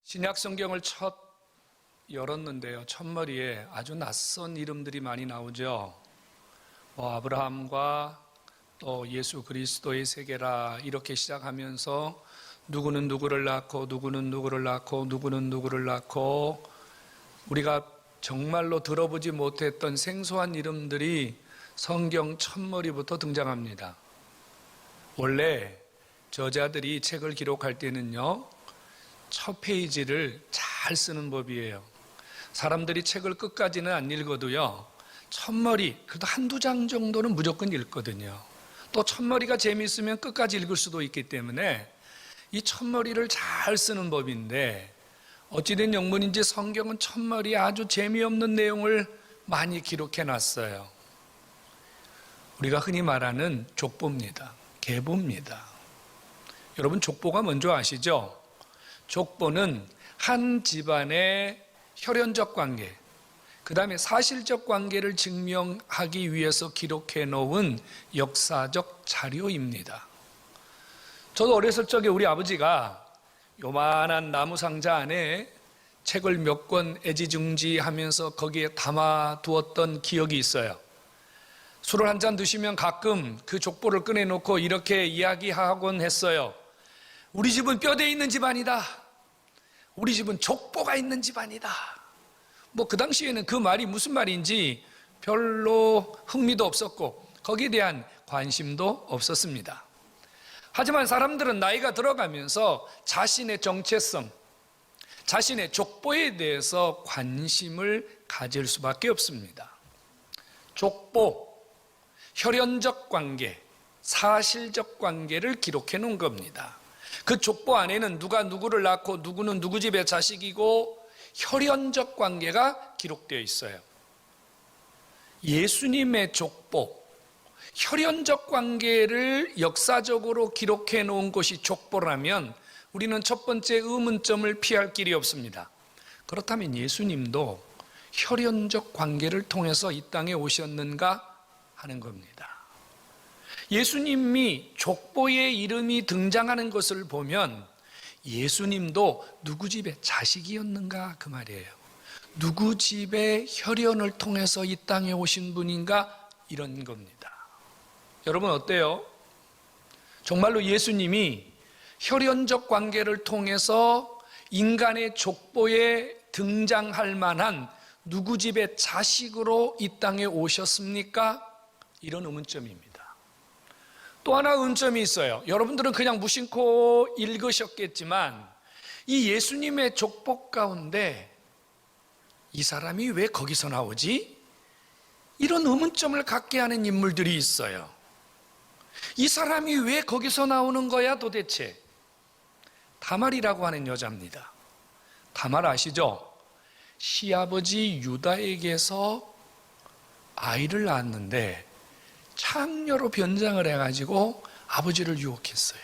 신약 성경을 첫 열었는데요. 첫머리에 아주 낯선 이름들이 많이 나오죠. 아브라함과 또 예수 그리스도의 세계라 이렇게 시작하면서 누구는 누구를 낳고 누구는 누구를 낳고 누구는 누구를 낳고 우리가 정말로 들어보지 못했던 생소한 이름들이 성경 첫머리부터 등장합니다. 원래 저자들이 책을 기록할 때는요, 첫 페이지를 잘 쓰는 법이에요. 사람들이 책을 끝까지는 안 읽어도요, 첫머리, 그래도 한두 장 정도는 무조건 읽거든요. 또 첫머리가 재미있으면 끝까지 읽을 수도 있기 때문에 이 첫머리를 잘 쓰는 법인데, 어찌된 영문인지 성경은 첫머리에 아주 재미없는 내용을 많이 기록해 놨어요. 우리가 흔히 말하는 족보입니다. 계보입니다. 여러분, 족보가 뭔지 아시죠? 족보는 한 집안의 혈연적 관계, 그 다음에 사실적 관계를 증명하기 위해서 기록해 놓은 역사적 자료입니다. 저도 어렸을 적에 우리 아버지가 요만한 나무 상자 안에 책을 몇 권 애지중지하면서 거기에 담아두었던 기억이 있어요. 술을 한 잔 드시면 가끔 그 족보를 꺼내놓고 이렇게 이야기하곤 했어요. 우리 집은 뼈대 있는 집안이다. 우리 집은 족보가 있는 집안이다. 그 당시에는 그 말이 무슨 말인지 별로 흥미도 없었고 거기에 대한 관심도 없었습니다. 하지만 사람들은 나이가 들어가면서 자신의 정체성, 자신의 족보에 대해서 관심을 가질 수밖에 없습니다. 족보, 혈연적 관계, 사실적 관계를 기록해 놓은 겁니다. 그 족보 안에는 누가 누구를 낳고 누구는 누구 집의 자식이고 혈연적 관계가 기록되어 있어요. 예수님의 족보, 혈연적 관계를 역사적으로 기록해 놓은 것이 족보라면 우리는 첫 번째 의문점을 피할 길이 없습니다. 그렇다면 예수님도 혈연적 관계를 통해서 이 땅에 오셨는가 하는 겁니다. 예수님이 족보의 이름이 등장하는 것을 보면 예수님도 누구 집의 자식이었는가 그 말이에요. 누구 집의 혈연을 통해서 이 땅에 오신 분인가 이런 겁니다. 여러분 어때요? 정말로 예수님이 혈연적 관계를 통해서 인간의 족보에 등장할 만한 누구 집의 자식으로 이 땅에 오셨습니까? 이런 의문점입니다. 또 하나 의문점이 있어요. 여러분들은 그냥 무심코 읽으셨겠지만 이 예수님의 족보 가운데 이 사람이 왜 거기서 나오지? 이런 의문점을 갖게 하는 인물들이 있어요. 이 사람이 왜 거기서 나오는 거야 도대체? 다말이라고 하는 여자입니다. 다말 아시죠? 시아버지 유다에게서 아이를 낳았는데 창녀로 변장을 해가지고 아버지를 유혹했어요.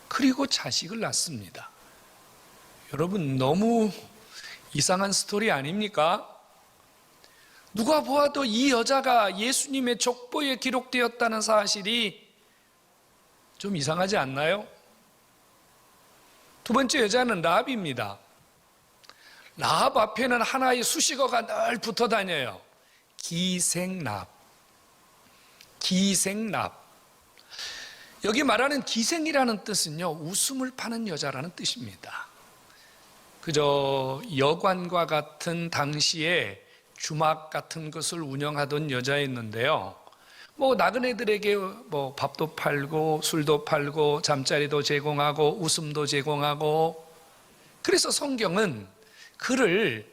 그리고 자식을 낳습니다. 여러분 너무 이상한 스토리 아닙니까? 누가 보아도 이 여자가 예수님의 족보에 기록되었다는 사실이 좀 이상하지 않나요? 두 번째 여자는 라합입니다. 라합 앞에는 하나의 수식어가 늘 붙어 다녀요. 기생라합. 기생라합. 여기 말하는 기생이라는 뜻은요, 웃음을 파는 여자라는 뜻입니다. 그저 여관과 같은 당시에 주막 같은 것을 운영하던 여자였는데요. 나그네들에게 밥도 팔고 술도 팔고 잠자리도 제공하고 웃음도 제공하고, 그래서 성경은 그를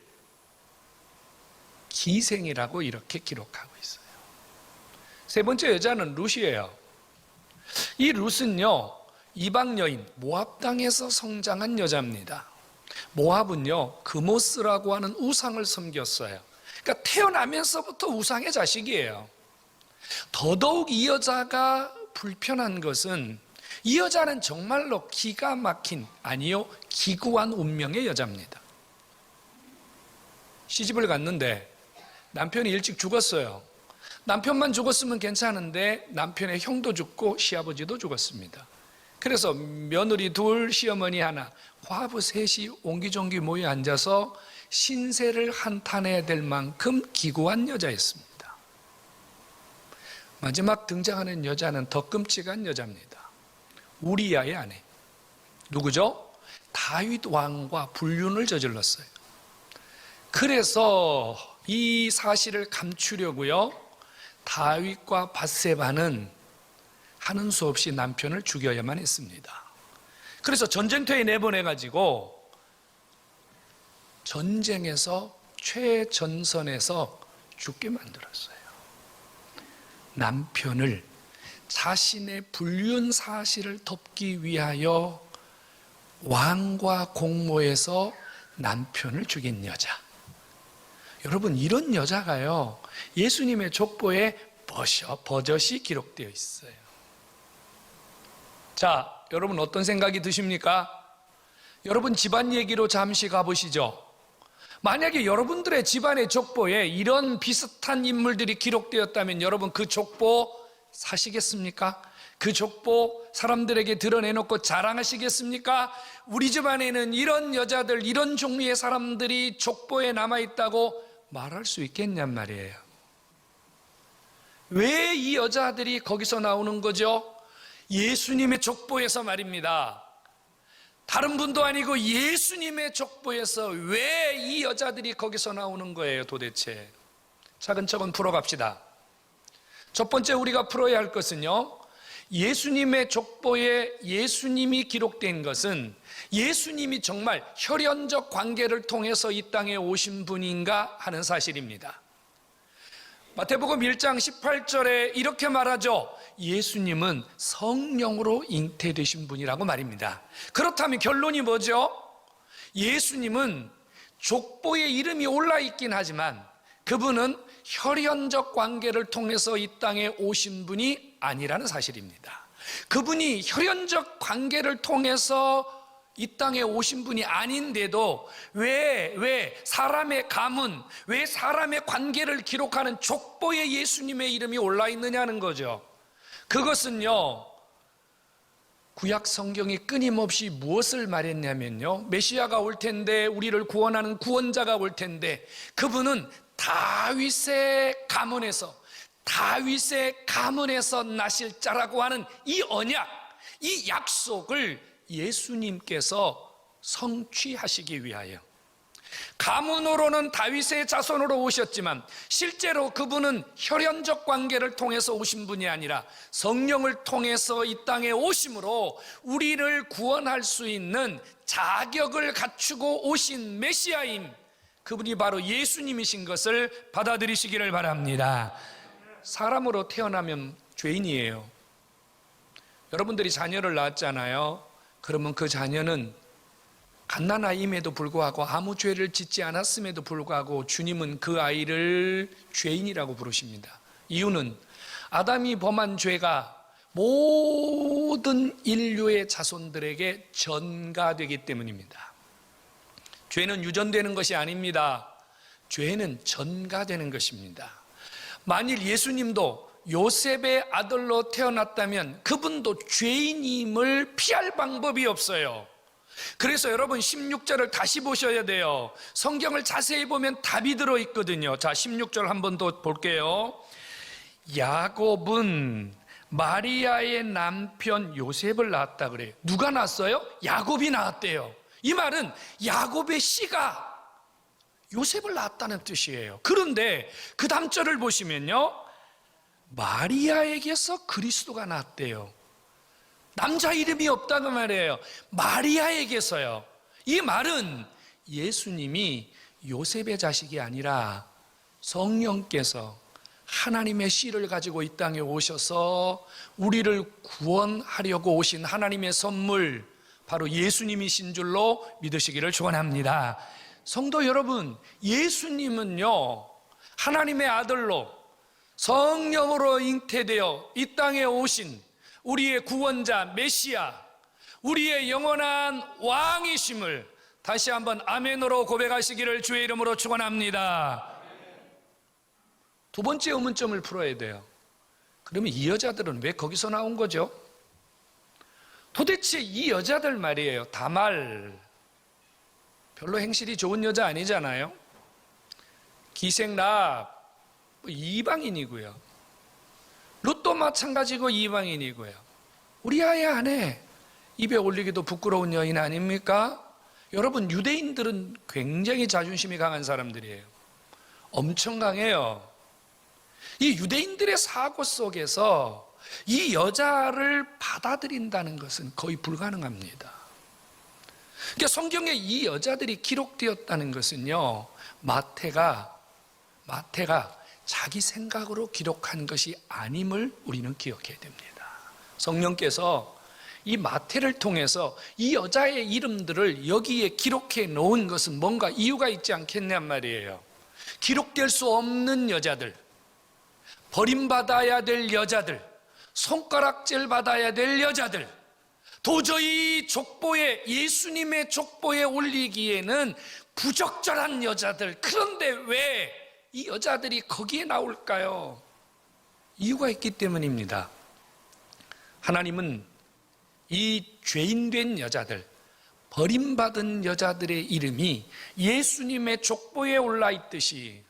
기생이라고 이렇게 기록하고 있어요. 세 번째 여자는 룻이에요. 이 룻은요, 이방 여인 모압 땅에서 성장한 여자입니다. 모압은요, 그모스라고 하는 우상을 섬겼어요. 그러니까 태어나면서부터 우상의 자식이에요. 더더욱 이 여자가 불편한 것은 이 여자는 정말로 기가 막힌, 아니요, 기구한 운명의 여자입니다. 시집을 갔는데 남편이 일찍 죽었어요. 남편만 죽었으면 괜찮은데 남편의 형도 죽고 시아버지도 죽었습니다. 그래서 며느리 둘, 시어머니 하나, 과부 셋이 옹기종기 모여 앉아서 신세를 한탄해야 될 만큼 기구한 여자였습니다. 마지막 등장하는 여자는 더 끔찍한 여자입니다. 우리야의 아내. 누구죠? 다윗 왕과 불륜을 저질렀어요. 그래서 이 사실을 감추려고요, 다윗과 밧세바는 하는 수 없이 남편을 죽여야만 했습니다. 그래서 전쟁터에 내보내가지고 전쟁에서 최전선에서 죽게 만들었어요. 남편을, 자신의 불륜 사실을 덮기 위하여 왕과 공모해서 남편을 죽인 여자. 여러분, 이런 여자가요, 예수님의 족보에 버젓이 기록되어 있어요. 자, 여러분 어떤 생각이 드십니까? 여러분 집안 얘기로 잠시 가보시죠. 만약에 여러분들의 집안의 족보에 이런 비슷한 인물들이 기록되었다면 여러분 그 족보 사시겠습니까? 그 족보 사람들에게 드러내놓고 자랑하시겠습니까? 우리 집안에는 이런 여자들, 이런 종류의 사람들이 족보에 남아있다고 말할 수 있겠냔 말이에요. 왜 이 여자들이 거기서 나오는 거죠? 예수님의 족보에서 말입니다. 다른 분도 아니고 예수님의 족보에서 왜 이 여자들이 거기서 나오는 거예요 도대체? 차근차근 풀어갑시다. 첫 번째 우리가 풀어야 할 것은요, 예수님의 족보에 예수님이 기록된 것은 예수님이 정말 혈연적 관계를 통해서 이 땅에 오신 분인가 하는 사실입니다. 마태복음 1장 18절에 이렇게 말하죠. 예수님은 성령으로 잉태되신 분이라고 말입니다. 그렇다면 결론이 뭐죠? 예수님은 족보에 이름이 올라있긴 하지만 그분은 혈연적 관계를 통해서 이 땅에 오신 분이 아니라는 사실입니다. 그분이 혈연적 관계를 통해서 이 땅에 오신 분이 아닌데도 왜 사람의 가문, 왜 사람의 관계를 기록하는 족보에 예수님의 이름이 올라있느냐는 거죠. 그것은요, 구약 성경이 끊임없이 무엇을 말했냐면요, 메시아가 올 텐데, 우리를 구원하는 구원자가 올 텐데, 그분은 다윗의 가문에서 나실 자라고 하는 이 언약, 이 약속을 예수님께서 성취하시기 위하여 가문으로는 다윗의 자손으로 오셨지만 실제로 그분은 혈연적 관계를 통해서 오신 분이 아니라 성령을 통해서 이 땅에 오심으로 우리를 구원할 수 있는 자격을 갖추고 오신 메시아임, 그분이 바로 예수님이신 것을 받아들이시기를 바랍니다. 사람으로 태어나면 죄인이에요. 여러분들이 자녀를 낳았잖아요. 그러면 그 자녀는 갓난아이임에도 불구하고 아무 죄를 짓지 않았음에도 불구하고 주님은 그 아이를 죄인이라고 부르십니다. 이유는 아담이 범한 죄가 모든 인류의 자손들에게 전가되기 때문입니다. 죄는 유전되는 것이 아닙니다. 죄는 전가되는 것입니다. 만일 예수님도 요셉의 아들로 태어났다면 그분도 죄인임을 피할 방법이 없어요. 그래서 여러분 16절을 다시 보셔야 돼요. 성경을 자세히 보면 답이 들어있거든요. 자, 16절 한 번 더 볼게요. 야곱은 마리아의 남편 요셉을 낳았다 그래요. 누가 낳았어요? 야곱이 낳았대요. 이 말은 야곱의 씨가 요셉을 낳았다는 뜻이에요. 그런데 그 다음 절을 보시면요, 마리아에게서 그리스도가 낳았대요. 남자 이름이 없다고 말이에요. 마리아에게서요. 이 말은 예수님이 요셉의 자식이 아니라 성령께서 하나님의 씨를 가지고 이 땅에 오셔서 우리를 구원하려고 오신 하나님의 선물, 바로 예수님이신 줄로 믿으시기를 축원합니다. 성도 여러분, 예수님은요, 하나님의 아들로 성령으로 잉태되어 이 땅에 오신 우리의 구원자 메시아, 우리의 영원한 왕이심을 다시 한번 아멘으로 고백하시기를 주의 이름으로 축원합니다. 두 번째 의문점을 풀어야 돼요. 그러면 이 여자들은 왜 거기서 나온 거죠? 도대체 이 여자들 말이에요, 다말, 별로 행실이 좋은 여자 아니잖아요. 기생랍 이방인이고요. 룻도 마찬가지고 이방인이고요. 우리아의 아내 입에 올리기도 부끄러운 여인 아닙니까? 여러분, 유대인들은 굉장히 자존심이 강한 사람들이에요. 엄청 강해요. 이 유대인들의 사고 속에서 이 여자를 받아들인다는 것은 거의 불가능합니다. 그러니까 성경에 이 여자들이 기록되었다는 것은요, 마태가 자기 생각으로 기록한 것이 아님을 우리는 기억해야 됩니다. 성령께서 이 마태를 통해서 이 여자의 이름들을 여기에 기록해 놓은 것은 뭔가 이유가 있지 않겠냔 말이에요. 기록될 수 없는 여자들, 버림받아야 될 여자들, 손가락질 받아야 될 여자들, 도저히 족보에, 예수님의 족보에 올리기에는 부적절한 여자들. 그런데 왜 이 여자들이 거기에 나올까요? 이유가 있기 때문입니다. 하나님은 이 죄인된 여자들, 버림받은 여자들의 이름이 예수님의 족보에 올라 있듯이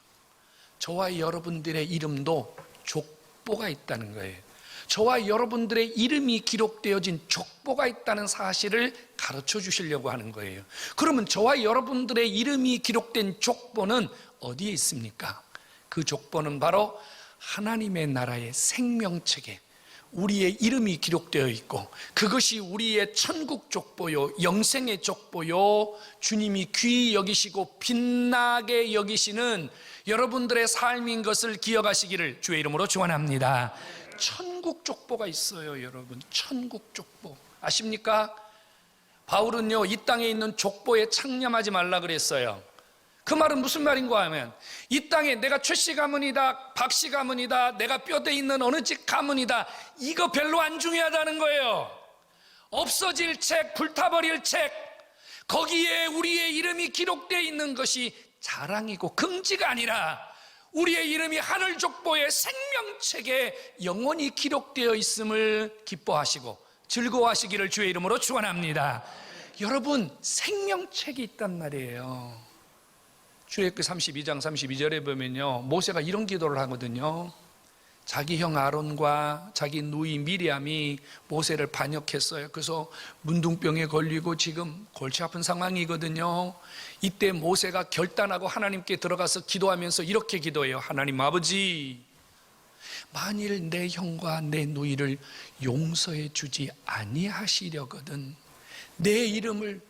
저와 여러분들의 이름도 족보가 있다는 거예요. 저와 여러분들의 이름이 기록되어진 족보가 있다는 사실을 가르쳐 주시려고 하는 거예요. 그러면 저와 여러분들의 이름이 기록된 족보는 어디에 있습니까? 그 족보는 바로 하나님의 나라의 생명책에 우리의 이름이 기록되어 있고, 그것이 우리의 천국 족보요, 영생의 족보요, 주님이 귀히 여기시고 빛나게 여기시는 여러분들의 삶인 것을 기억하시기를 주의 이름으로 축원합니다. 천국 족보가 있어요, 여러분. 천국 족보 아십니까? 바울은요, 이 땅에 있는 족보에 창념하지 말라 그랬어요. 그 말은 무슨 말인가 하면, 이 땅에 내가 최씨 가문이다, 박씨 가문이다, 내가 뼈대 있는 어느 집 가문이다, 이거 별로 안 중요하다는 거예요. 없어질 책, 불타버릴 책, 거기에 우리의 이름이 기록되어 있는 것이 자랑이고 긍지가 아니라 우리의 이름이 하늘 족보의 생명책에 영원히 기록되어 있음을 기뻐하시고 즐거워하시기를 주의 이름으로 축원합니다. 여러분, 생명책이 있단 말이에요. 출애굽기 32장 32절에 보면요, 모세가 이런 기도를 하거든요. 자기 형 아론과 자기 누이 미리암이 모세를 반역했어요. 그래서 문둥병에 걸리고 지금 골치 아픈 상황이거든요. 이때 모세가 결단하고 하나님께 들어가서 기도하면서 이렇게 기도해요. 하나님 아버지, 만일 내 형과 내 누이를 용서해 주지 아니하시려거든 내 이름을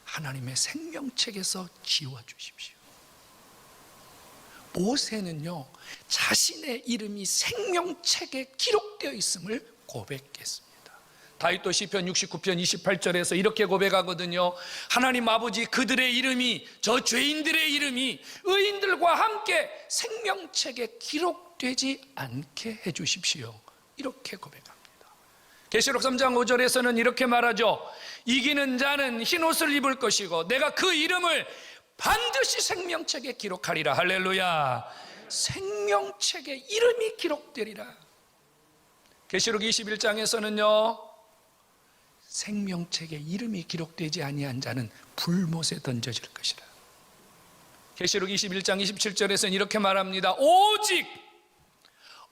하나님의 생명책에서 지워주십시오. 모세는요, 자신의 이름이 생명책에 기록되어 있음을 고백했습니다. 다윗도 시편 69편 28절에서 이렇게 고백하거든요. 하나님 아버지, 그들의 이름이, 저 죄인들의 이름이 의인들과 함께 생명책에 기록되지 않게 해주십시오. 이렇게 고백합니다. 계시록 3장 5절에서는 이렇게 말하죠. 이기는 자는 흰옷을 입을 것이고 내가 그 이름을 반드시 생명책에 기록하리라. 할렐루야. 생명책에 이름이 기록되리라. 계시록 21장에서는요, 생명책에 이름이 기록되지 아니한 자는 불못에 던져질 것이라. 계시록 21장 27절에서는 이렇게 말합니다. 오직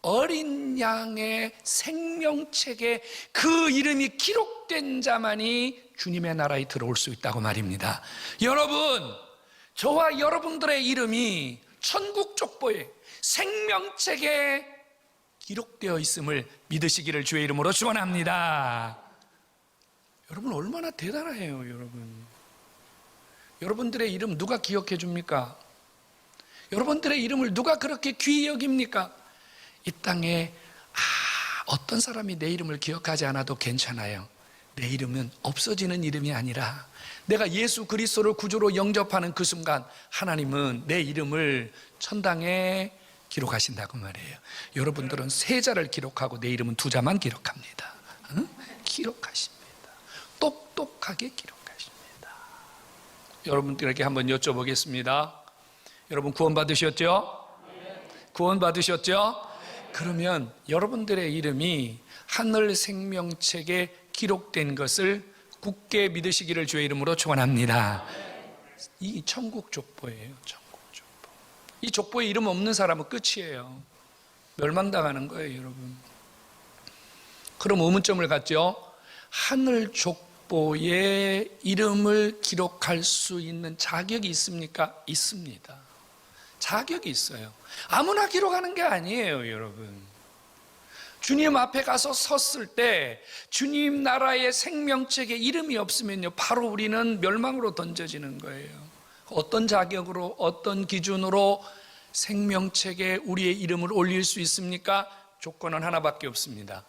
어린 양의 생명책에 그 이름이 기록된 자만이 주님의 나라에 들어올 수 있다고 말입니다. 여러분, 저와 여러분들의 이름이 천국 족보에 생명책에 기록되어 있음을 믿으시기를 주의 이름으로 축원합니다. 여러분, 얼마나 대단해요, 여러분. 여러분들의 이름 누가 기억해 줍니까? 여러분들의 이름을 누가 그렇게 귀히 여깁니까? 이 땅에 어떤 사람이 내 이름을 기억하지 않아도 괜찮아요. 내 이름은 없어지는 이름이 아니라 내가 예수 그리스도를 구주로 영접하는 그 순간 하나님은 내 이름을 천당에 기록하신다고 말해요. 여러분들은 세 자를 기록하고 내 이름은 두 자만 기록합니다. 기록하십니다. 똑똑하게 기록하십니다. 여러분들에게 한번 여쭤보겠습니다. 여러분 구원 받으셨죠? 구원 받으셨죠? 그러면 여러분들의 이름이 하늘 생명책에 기록된 것을 굳게 믿으시기를 주의 이름으로 축원합니다. 이 천국 족보예요. 천국 족보. 이 족보에 이름 없는 사람은 끝이에요. 멸망당하는 거예요, 여러분. 그럼 의문점을 갖죠. 하늘 족보에 이름을 기록할 수 있는 자격이 있습니까? 있습니다. 자격이 있어요. 아무나 기록하는 게 아니에요, 여러분. 주님 앞에 가서 섰을 때 주님 나라의 생명책에 이름이 없으면요, 바로 우리는 멸망으로 던져지는 거예요. 어떤 자격으로, 어떤 기준으로 생명책에 우리의 이름을 올릴 수 있습니까? 조건은 하나밖에 없습니다.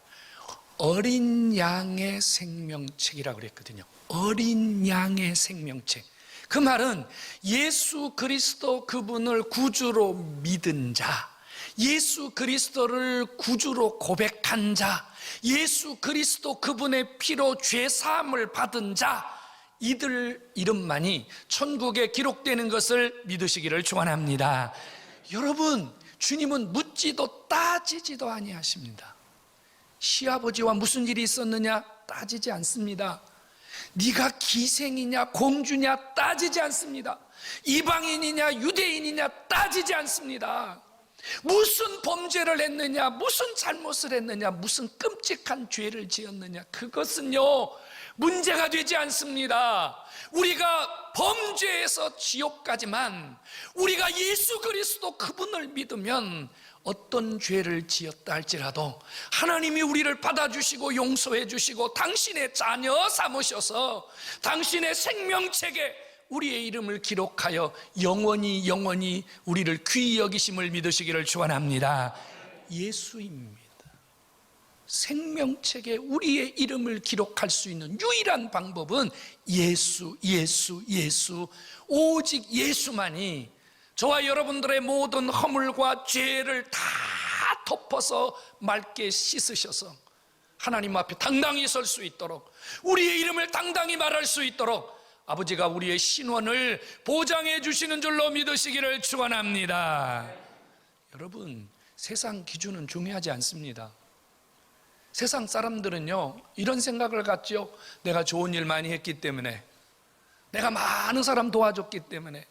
어린 양의 생명책이라고 그랬거든요. 어린 양의 생명책. 그 말은 예수 그리스도 그분을 구주로 믿은 자, 예수 그리스도를 구주로 고백한 자, 예수 그리스도 그분의 피로 죄 사함을 받은 자, 이들 이름만이 천국에 기록되는 것을 믿으시기를 축원합니다. 여러분, 주님은 묻지도 따지지도 아니하십니다. 시아버지와 무슨 일이 있었느냐 따지지 않습니다. 네가 기생이냐 공주냐 따지지 않습니다. 이방인이냐 유대인이냐 따지지 않습니다. 무슨 범죄를 했느냐, 무슨 잘못을 했느냐, 무슨 끔찍한 죄를 지었느냐, 그것은요 문제가 되지 않습니다. 우리가 범죄에서 지옥 가지만 우리가 예수 그리스도 그분을 믿으면 어떤 죄를 지었다 할지라도 하나님이 우리를 받아주시고 용서해 주시고 당신의 자녀 삼으셔서 당신의 생명책에 우리의 이름을 기록하여 영원히 우리를 귀히 여기심을 믿으시기를 축원합니다. 예수입니다. 생명책에 우리의 이름을 기록할 수 있는 유일한 방법은 예수, 오직 예수만이 저와 여러분들의 모든 허물과 죄를 다 덮어서 맑게 씻으셔서 하나님 앞에 당당히 설 수 있도록, 우리의 이름을 당당히 말할 수 있도록 아버지가 우리의 신원을 보장해 주시는 줄로 믿으시기를 축원합니다. 여러분, 세상 기준은 중요하지 않습니다. 세상 사람들은요 이런 생각을 갖죠. 내가 좋은 일 많이 했기 때문에, 내가 많은 사람 도와줬기 때문에,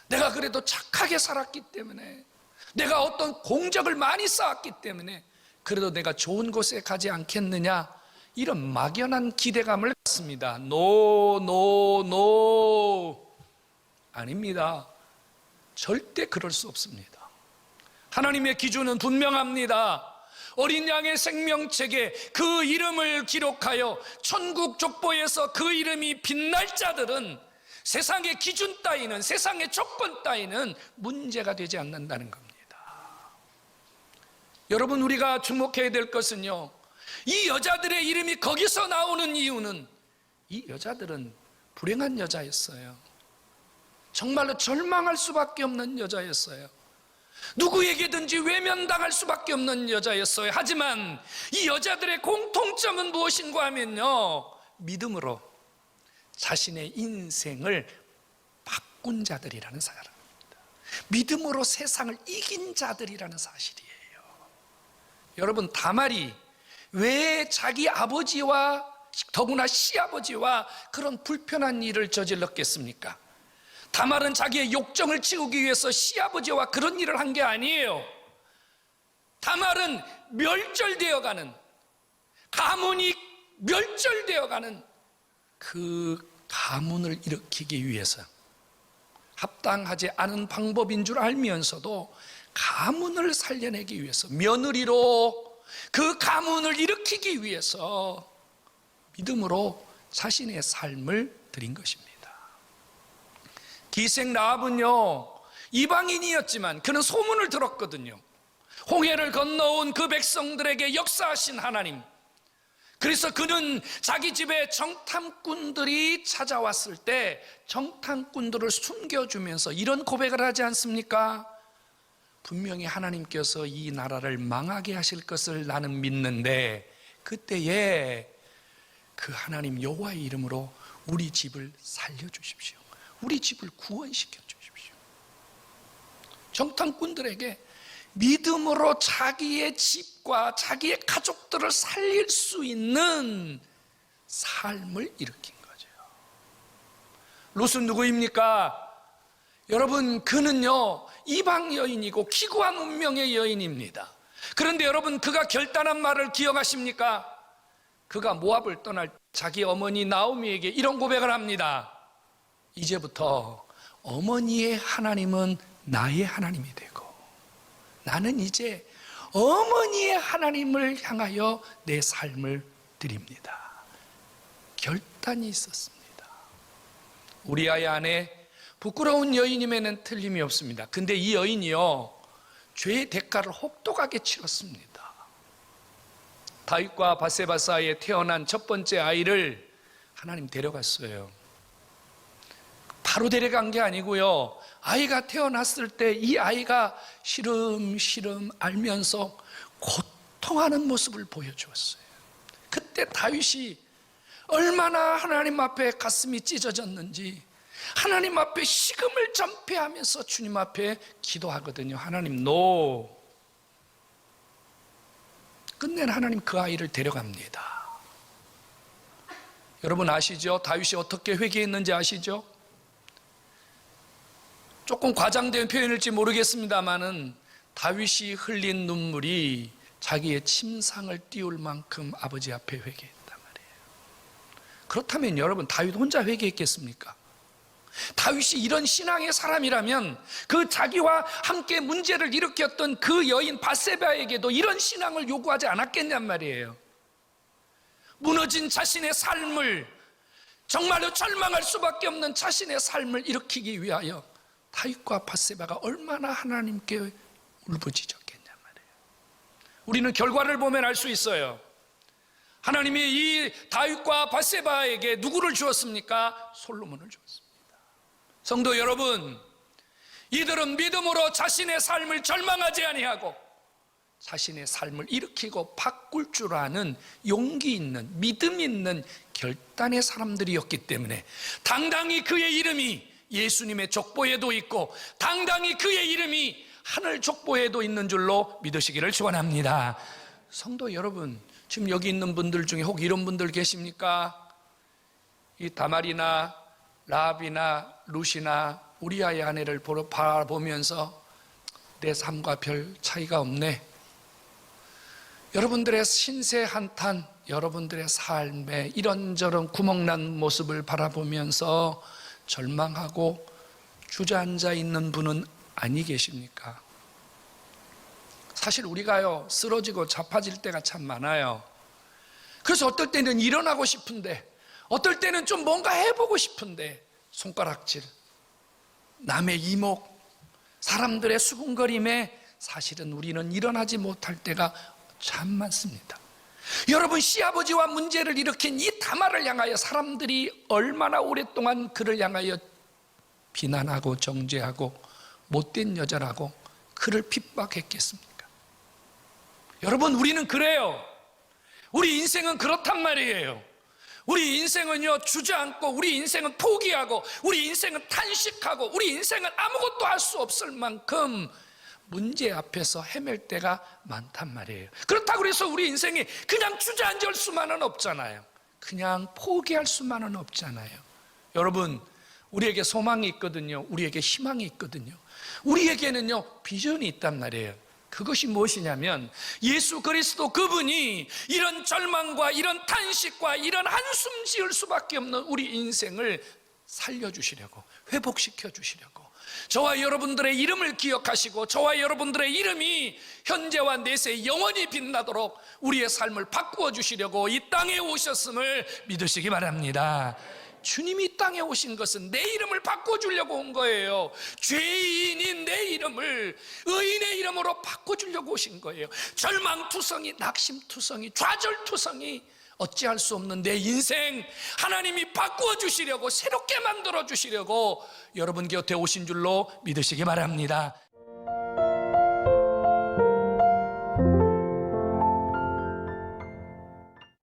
내가 그래도 착하게 살았기 때문에, 내가 어떤 공적을 많이 쌓았기 때문에 그래도 내가 좋은 곳에 가지 않겠느냐, 이런 막연한 기대감을 갖습니다. 노 아닙니다. 절대 그럴 수 없습니다. 하나님의 기준은 분명합니다. 어린 양의 생명책에 그 이름을 기록하여 천국 족보에서 그 이름이 빛날 자들은 세상의 기준 따위는, 세상의 조건 따위는 문제가 되지 않는다는 겁니다. 여러분, 우리가 주목해야 될 것은요, 이 여자들의 이름이 거기서 나오는 이유는 이 여자들은 불행한 여자였어요. 정말로 절망할 수밖에 없는 여자였어요. 누구에게든지 외면당할 수밖에 없는 여자였어요. 하지만 이 여자들의 공통점은 무엇인가 하면요, 믿음으로 자신의 인생을 바꾼 자들이라는 사람입니다. 믿음으로 세상을 이긴 자들이라는 사실이에요. 여러분, 다말이 왜 자기 아버지와 더구나 시아버지와 그런 불편한 일을 저질렀겠습니까? 다말은 자기의 욕정을 채우기 위해서 시아버지와 그런 일을 한 게 아니에요. 다말은 멸절되어가는, 가문이 멸절되어가는 그 가문을 일으키기 위해서, 합당하지 않은 방법인 줄 알면서도 가문을 살려내기 위해서, 며느리로 그 가문을 일으키기 위해서 믿음으로 자신의 삶을 드린 것입니다. 기생 라합은요 이방인이었지만 그는 소문을 들었거든요. 홍해를 건너온 그 백성들에게 역사하신 하나님, 그래서 그는 자기 집에 정탐꾼들이 찾아왔을 때 정탐꾼들을 숨겨주면서 이런 고백을 하지 않습니까? 분명히 하나님께서 이 나라를 망하게 하실 것을 나는 믿는데 그때에 그 하나님 여호와의 이름으로 우리 집을 살려주십시오. 우리 집을 구원시켜 주십시오. 정탐꾼들에게 믿음으로 자기의 집과 자기의 가족들을 살릴 수 있는 삶을 일으킨 거죠. 롯은 누구입니까? 여러분, 그는요 이방 여인이고 기구한 운명의 여인입니다. 그런데 여러분, 그가 결단한 말을 기억하십니까? 그가 모압을 떠날 자기 어머니 나오미에게 이런 고백을 합니다. 이제부터 어머니의 하나님은 나의 하나님이 되고 나는 이제 어머니의 하나님을 향하여 내 삶을 드립니다. 결단이 있었습니다. 우리아의 아내 부끄러운 여인임에는 틀림이 없습니다. 근데 이 여인이요 죄의 대가를 혹독하게 치렀습니다. 다윗과 바세바 사이에 태어난 첫 번째 아이를 하나님 데려갔어요. 바로 데려간 게 아니고요, 아이가 태어났을 때 이 아이가 시름시름 앓면서 고통하는 모습을 보여주었어요. 그때 다윗이 얼마나 하나님 앞에 가슴이 찢어졌는지 하나님 앞에 식음을 전폐하면서 주님 앞에 기도하거든요. 하나님, 노. 끝내 하나님 그 아이를 데려갑니다. 여러분 아시죠? 다윗이 어떻게 회개했는지 아시죠? 조금 과장된 표현일지 모르겠습니다만은 다윗이 흘린 눈물이 자기의 침상을 띄울 만큼 아버지 앞에 회개했단 말이에요. 그렇다면 여러분, 다윗 혼자 회개했겠습니까? 다윗이 이런 신앙의 사람이라면 그 자기와 함께 문제를 일으켰던 그 여인 바세바에게도 이런 신앙을 요구하지 않았겠냔 말이에요. 무너진 자신의 삶을, 정말로 절망할 수밖에 없는 자신의 삶을 일으키기 위하여 다윗과 바세바가 얼마나 하나님께 울부짖었겠냔 말이에요. 우리는 결과를 보면 알 수 있어요. 하나님이 이 다윗과 바세바에게 누구를 주었습니까? 솔로몬을 주었습니다. 성도 여러분, 이들은 믿음으로 자신의 삶을 절망하지 아니하고 자신의 삶을 일으키고 바꿀 줄 아는 용기 있는, 믿음 있는 결단의 사람들이었기 때문에 당당히 그의 이름이 예수님의 족보에도 있고 당당히 그의 이름이 하늘 족보에도 있는 줄로 믿으시기를 축원합니다. 성도 여러분, 지금 여기 있는 분들 중에 혹 이런 분들 계십니까? 이 다말이나 라합이나 룻이나 우리아의 아내를 바라보면서 내 삶과 별 차이가 없네. 여러분들의 신세 한탄, 여러분들의 삶에 이런저런 구멍난 모습을 바라보면서 절망하고 주저앉아 있는 분은 아니 계십니까? 사실 우리가요 쓰러지고 자빠질 때가 참 많아요. 그래서 어떨 때는 일어나고 싶은데, 어떨 때는 좀 뭔가 해보고 싶은데 손가락질, 남의 이목, 사람들의 수군거림에 사실은 우리는 일어나지 못할 때가 참 많습니다. 여러분, 시아버지와 문제를 일으킨 이 다말을 향하여 사람들이 얼마나 오랫동안 그를 향하여 비난하고 정죄하고 못된 여자라고 그를 핍박했겠습니까? 여러분, 우리는 그래요. 우리 인생은 그렇단 말이에요. 우리 인생은요 주저앉고, 우리 인생은 포기하고, 우리 인생은 탄식하고, 우리 인생은 아무것도 할 수 없을 만큼 문제 앞에서 헤맬 때가 많단 말이에요. 그렇다고 해서 우리 인생이 그냥 주저앉을 수만은 없잖아요. 그냥 포기할 수만은 없잖아요. 여러분, 우리에게 소망이 있거든요. 우리에게 희망이 있거든요. 우리에게는요 비전이 있단 말이에요. 그것이 무엇이냐면 예수 그리스도, 그분이 이런 절망과 이런 탄식과 이런 한숨 지을 수밖에 없는 우리 인생을 살려주시려고, 회복시켜 주시려고, 저와 여러분들의 이름을 기억하시고 저와 여러분들의 이름이 현재와 내세 영원히 빛나도록 우리의 삶을 바꾸어 주시려고 이 땅에 오셨음을 믿으시기 바랍니다. 주님이 이 땅에 오신 것은 내 이름을 바꿔주려고 온 거예요. 죄인인 내 이름을 의인의 이름으로 바꿔주려고 오신 거예요. 절망투성이, 낙심투성이, 좌절투성이, 어찌할 수 없는 내 인생 하나님이 바꾸어 주시려고, 새롭게 만들어 주시려고 여러분 곁에 오신 줄로 믿으시기 바랍니다.